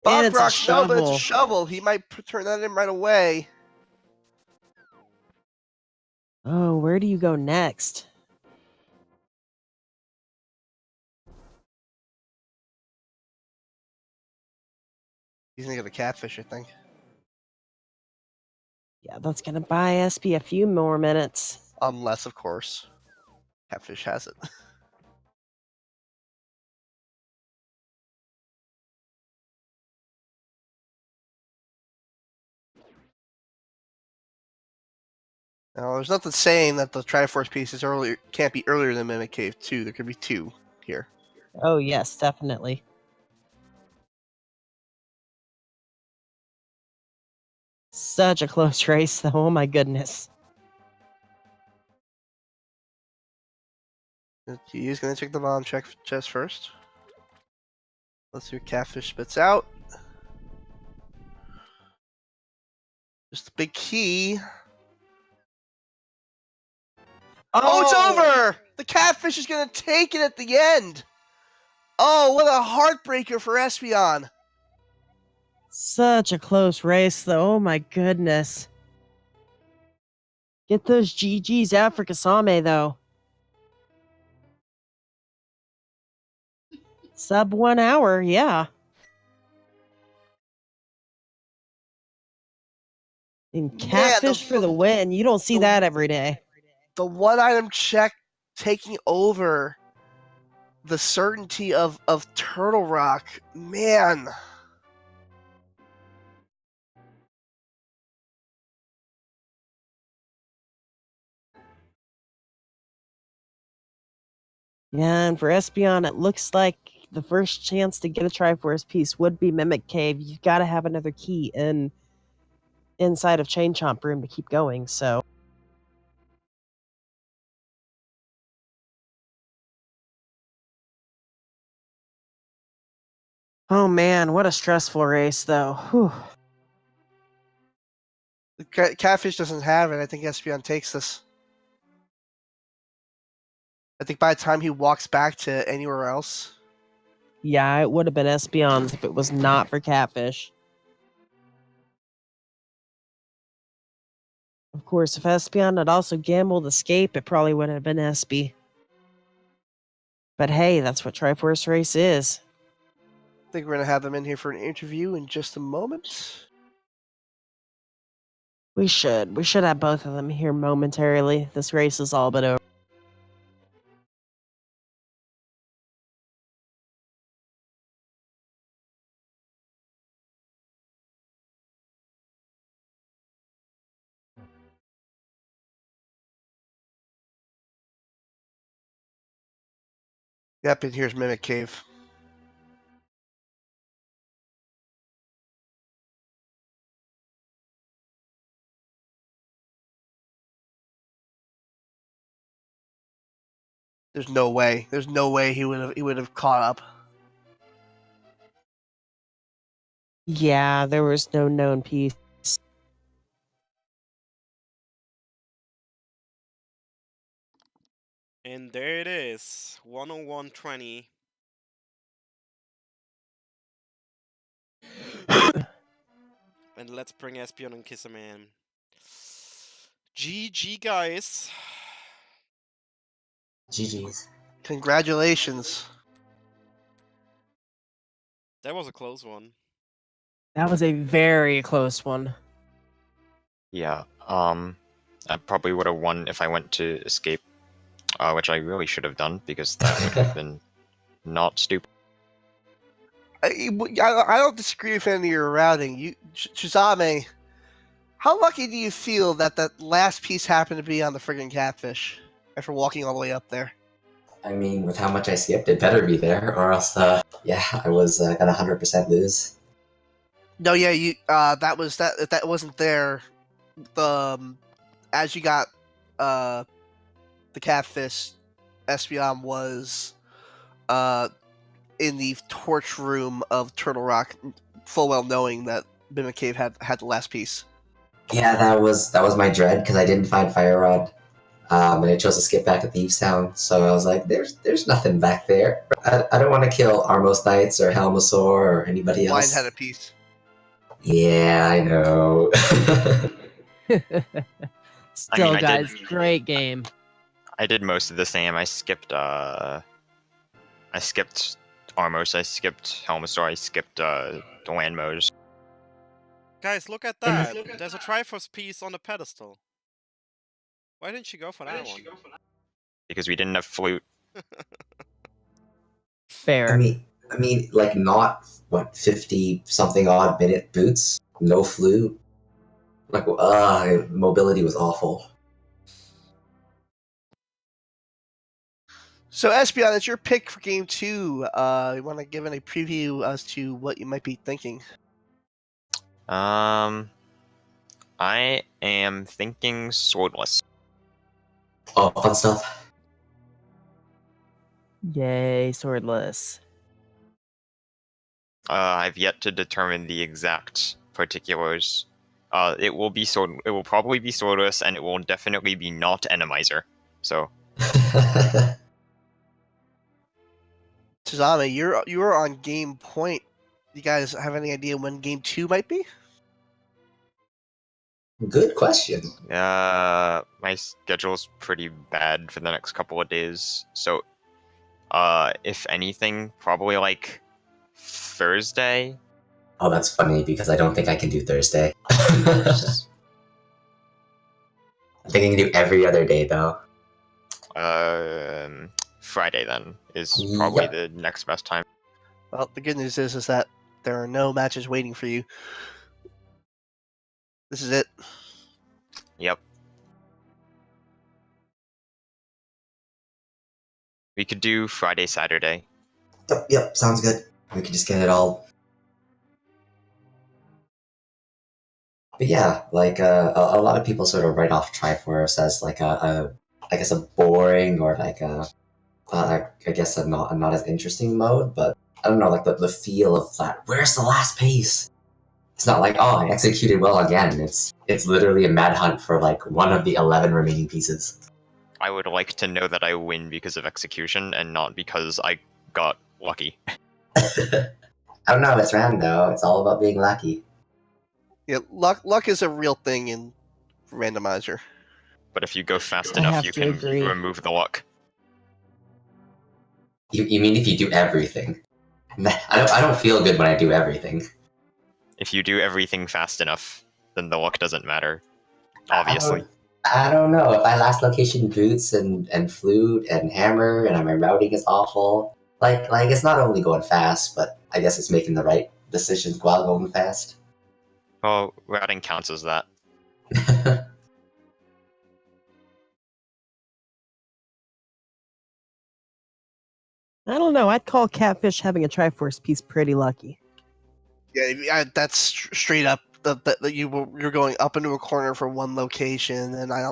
And Bonk it's a Rock. No, but it's a shovel. shovel. He might turn that in right away. Oh, where do you go next? He's gonna get a catfish, I think. Yeah, that's gonna buy SP a few more minutes. Unless, of course, catfish has it. Now, there's nothing saying that the Triforce piece is earlier, can't be earlier than Mimic Cave 2. There could be 2 here. Oh yes, definitely. Such a close race, though. Oh my goodness. He's gonna check the bomb chest first. Let's see what catfish spits out. Just a big key. Oh, it's over! The catfish is gonna take it at the end. Oh, what a heartbreaker for Espeon. Such a close race, though. Oh my goodness. Get those GGs out for Chisame, though. Sub 1 hour, yeah. And catfish for the win. You don't see that every day. The one item check taking over the certainty of Turtle Rock. Man. Yeah, and for Espeon, it looks like the first chance to get a Triforce piece would be Mimic Cave. You've got to have another key inside of Chain Chomp Room to keep going, so. Oh man, what a stressful race, though. Whew. The catfish doesn't have it. I think Espeon takes this. I think by the time he walks back to anywhere else. Yeah, it would have been Espeon's if it was not for Catfish. Of course, if Espeon had also gambled Escape, it probably would have been Espy. But hey, that's what Triforce Race is. I think we're going to have them in here for an interview in just a moment. We should. We should have both of them here momentarily. This race is all but over. Yep, and here's Mimic Cave. There's no way. There's no way he would have caught up. Yeah, there was no known piece. And there it is, 101.20. And let's bring Espeon and Chisame in. GG, guys. GG's. Congratulations. That was a close one. That was a very close one. Yeah, I probably would have won if I went to Escape, which I really should have done, because that would have been not stupid. I don't disagree with any of your routing. Chisame, how lucky do you feel that that last piece happened to be on the friggin' catfish after walking all the way up there? I mean, with how much I skipped, it better be there, or else, yeah, I was gonna 100% lose. No, yeah, that was that. If that wasn't there, as you got the catfish, Espeon was in the torch room of Turtle Rock, full well knowing that Mimic Cave had the last piece. Yeah, that was my dread, because I didn't find Fire Rod, and I chose to skip back to Thieves Town, so I was like, there's nothing back there. I don't want to kill Armos Knights or Helmosaur or anybody Mine else. had a piece. Yeah, I know. Still, I guys, did- great game. I did most of the same. I skipped Armos, I skipped Helmosaur, I skipped the Land Mode. Guys, look at that. There's a Triforce piece on the pedestal. Why didn't you go for that one? Because we didn't have flute. Fair. I mean, like not what 50 something odd minute boots, no flute. Like, mobility was awful. So, Espeon, it's your pick for game 2. You want to give any preview as to what you might be thinking? I am thinking swordless. Oh, fun stuff. Yay, swordless. I've yet to determine the exact particulars. It will probably be swordless, and it will definitely be not enemizer. So Chisame, you're on game point. You guys have any idea when game 2 might be? Good question. my schedule's pretty bad for the next couple of days. So, if anything, probably like Thursday. Oh, that's funny because I don't think I can do Thursday. I think I can do every other day though. Friday then is probably Yep. the next best time. Well, the good news is that there are no matches waiting for you. This is it. Yep. We could do Friday, Saturday. Yep, sounds good. We can just get it all. But yeah, like a lot of people sort of write off Triforce as like I guess a boring or like I guess a not as interesting mode, but I don't know, like the feel of that. Where's the last piece? It's not like, oh, I executed well again. It's literally a mad hunt for like one of the 11 remaining pieces. I would like to know that I win because of execution and not because I got lucky. I don't know, it's random though. It's all about being lucky. Yeah, luck is a real thing in randomizer. But if you go fast I enough, have you to can agree. remove the luck. You mean if you do everything? I don't feel good when I do everything. If you do everything fast enough, then the luck doesn't matter. Obviously. I don't know. If I last location boots and flute and hammer and my routing is awful, like it's not only going fast, but I guess it's making the right decisions while going fast. Well, routing counts as that. I don't know. I'd call Catfish having a Triforce piece pretty lucky. Yeah, that's straight up. That you're going up into a corner for one location, and I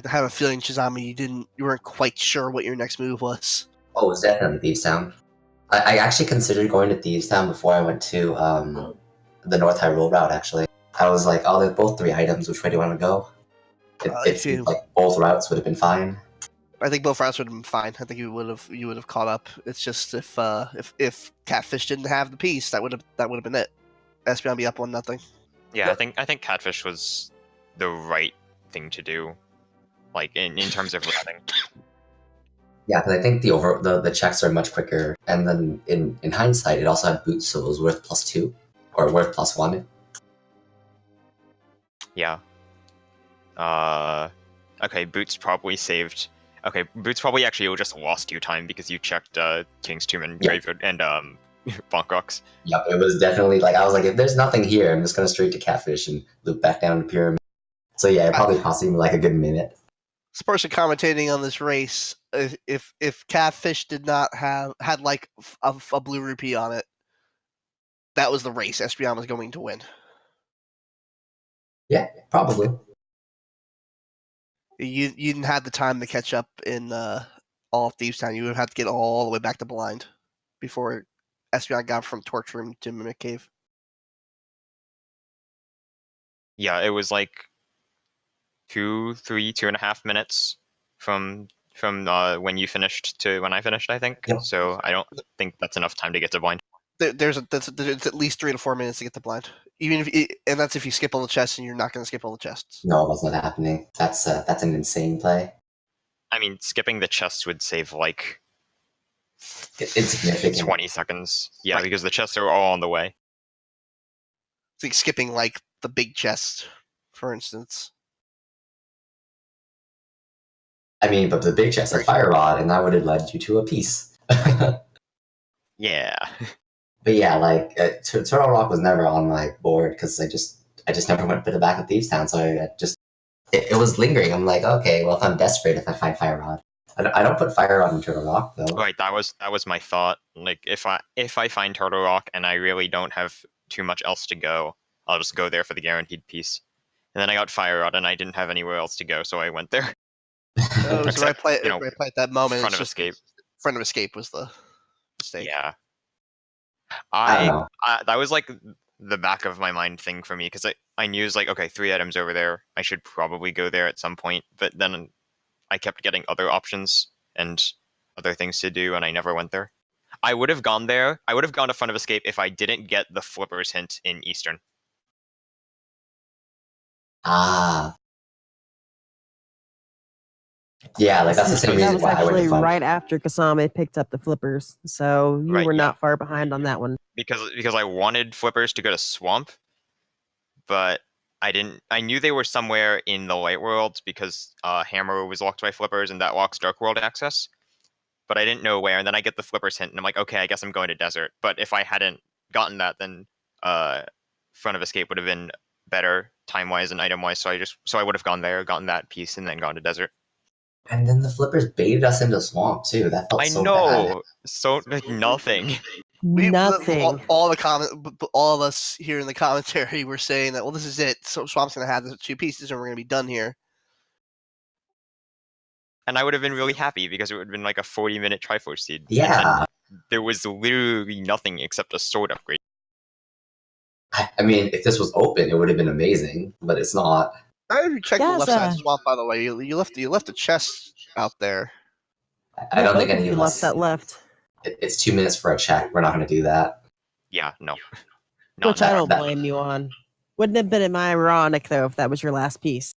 have a feeling, Chisame, you weren't quite sure what your next move was. Oh, it was definitely Thieves Town. I actually considered going to Thieves Town before I went to the North Hyrule route. Actually, I was like, oh, there's both 3 items. Which way do you want to go? It seems like both routes would have been fine. I think both routes would have been fine. I think you would have caught up. It's just if Catfish didn't have the piece, that would have been it. Espeon be up 1-0. Yeah, I think Catfish was the right thing to do, like in terms of routing. Yeah, because I think the checks are much quicker, and then in hindsight, it also had boots, so it was worth +2 or worth +1. Yeah. Okay, Boots probably saved. Okay, Boots probably actually just lost you time because you checked King's Tomb and Graveyard and Bonk Rocks. Yep, it was definitely like I was like, if there's nothing here, I'm just gonna straight to Catfish and loop back down to Pyramid. So yeah, it probably cost me like a good minute. This person commentating on this race, if Catfish did not had like a blue rupee on it, that was the race Espeon was going to win. Yeah, probably. You didn't have the time to catch up in all of Thieves Town. You would have had to get all the way back to Blind before Espeon got from Torch Room to Mimic Cave. Yeah, it was like 2.5 minets from when you finished to when I finished, I think. Yep. So I don't think that's enough time to get to Blind. There's at least 3 to 4 minutes to get to Blind. And that's if you skip all the chests, and you're not going to skip all the chests. No, it was not happening. That's an insane play. I mean, skipping the chests would save like It's significant. 20 seconds. Yeah, Right. because the chests are all on the way. It's like skipping like the big chest, for instance. I mean, but the big chest had fire rod, and that would have led you to a piece. Yeah. But yeah, like Turtle Rock was never on my board because I just never went to the back of Thieves Town, so I just it was lingering. I'm like, okay, well, if I'm desperate, if I find Fire Rod, I don't put Fire Rod in Turtle Rock though. Right, that was my thought. Like if I find Turtle Rock and I really don't have too much else to go, I'll just go there for the guaranteed piece. And then I got Fire Rod and I didn't have anywhere else to go, so I went there. It was the right Except, play, you know, right play at that moment. Front It's of just Escape. Front of Escape was the mistake. Yeah. I don't know. That was like the back of my mind thing for me because I knew it was like, okay, 3 items over there. I should probably go there at some point, but then I kept getting other options and other things to do, and I never went there. I would have gone there. I would have gone to Front of Escape if I didn't get the Flippers hint in Eastern. Ah. Yeah, like that's the same That reason was why I went actually to Fun. right after Chisame picked up the flippers, so you Right, were yeah. not far behind on that one. Because I wanted Flippers to go to Swamp, but I didn't. I knew they were somewhere in the Light World because Hammer was locked by Flippers, and that locks Dark World access. But I didn't know where, and then I get the Flippers hint, and I'm like, okay, I guess I'm going to Desert. But if I hadn't gotten that, then Front of Escape would have been better time-wise and item-wise, so I would have gone there, gotten that piece, and then gone to Desert. And then the Flippers baited us into Swamp too. That felt I so know, bad. so like nothing. Nothing. All the all of us here in the commentary were saying that, well, this is it. So Swamp's going to have the 2 pieces, and we're going to be done here. And I would have been really happy because it would have been like a 40-minute Triforce seed. Yeah. And there was literally nothing except a sword upgrade. I mean, if this was open, it would have been amazing, but it's not. I even checked the Yes, left side swamp, by the way. You left a chest out there. I don't think Both of any you of left us. that left. It's 2 minutes for a check. We're not going to do that. Yeah, no. Not Which I that. don't blame you on. Wouldn't have been ironic though if that was your last piece.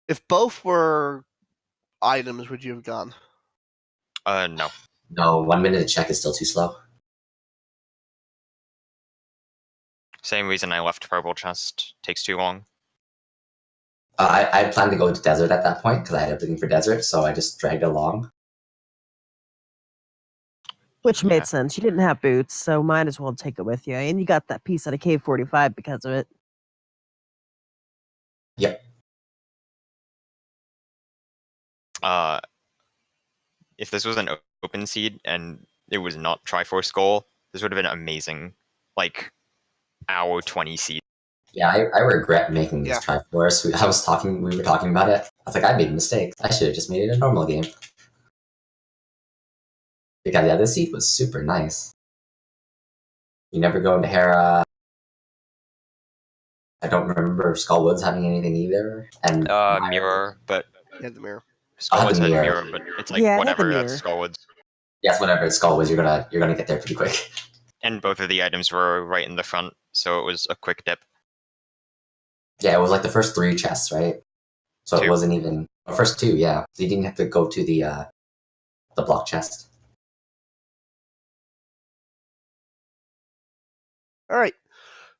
If both were items, would you have gone? No. No, 1 minute a check is still too slow. Same reason I left Purple Chest. Takes too long. I planned to go to Desert at that point because I had everything for Desert, so I just dragged it along. Which Yeah. made sense. You didn't have boots, so might as well take it with you. And you got that piece out of Cave 45 because of it. Yep. If this was an open seed and it was not Triforce Goal, this would have been amazing. Like, hour 20 seed. Yeah, I regret making this Yeah. Triforce. We were talking about it. I was like, I made mistakes. I should have just made it a normal game. Because yeah, this seed was super nice. You never go into Hera. I don't remember Skullwoods having anything either. And Mirror, but Yeah, the mirror. Skullwoods had mirror. Mirror, but it's like, Yeah, it had the whatever, mirror. that's Skullwoods. yes, whenever it's Skullwoods, you're gonna get there pretty quick. And both of the items were right in the front, so it was a quick dip. Yeah, it was like the first 3 chests, right? So 2. it wasn't even the first 2. Yeah, so you didn't have to go to the block chest. All right.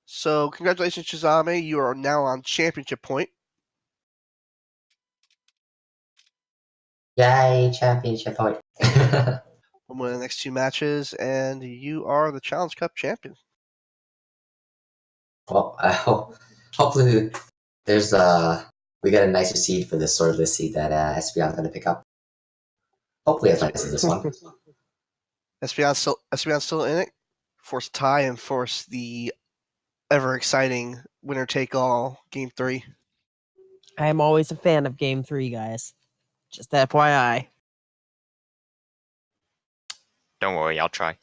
So congratulations, Chisame. You are now on championship point. Yay, championship point. We'll win the next 2 matches, and you are the Challenge Cup champion. Well, hopefully there's we get a nicer seed for this swordless seed that Espeon's gonna pick up. Hopefully as nice as this one. Espeon's still in it. Force tie and force the ever exciting winner take all game 3. I am always a fan of Game 3, guys. Just FYI. Don't worry, I'll try.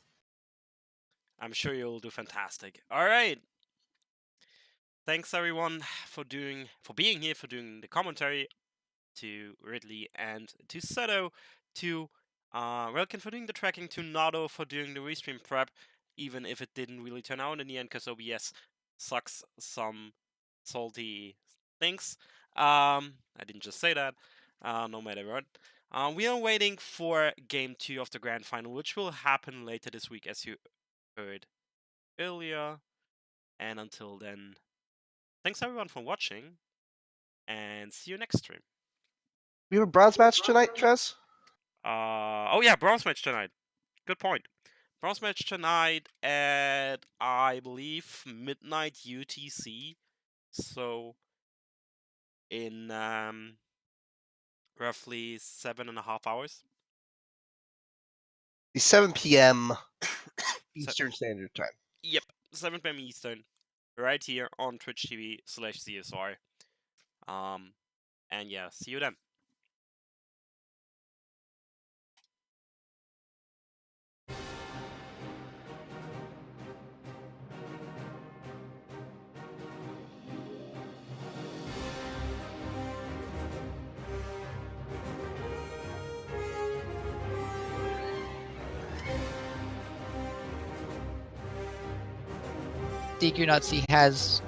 I'm sure you'll do fantastic. All right. Thanks everyone for being here, for doing the commentary, to Ridley and to Seto, to Relkin for doing the tracking, to Nado for doing the restream prep, even if it didn't really turn out in the end because OBS sucks some salty things. I didn't just say that, no matter what. We are waiting for Game 2 of the Grand Final, which will happen later this week, as you heard earlier. And until then, thanks everyone for watching, and see you next stream. We have a bronze match tonight, Trez? Oh yeah, bronze match tonight. Good point. Bronze match tonight at, I believe, midnight UTC. So in roughly 7.5 hours. The 7 p.m. Eastern Standard Time. Yep, 7 p.m. Eastern, right here on Twitch TV/CSR. And yeah, see you then. DQ Nazi has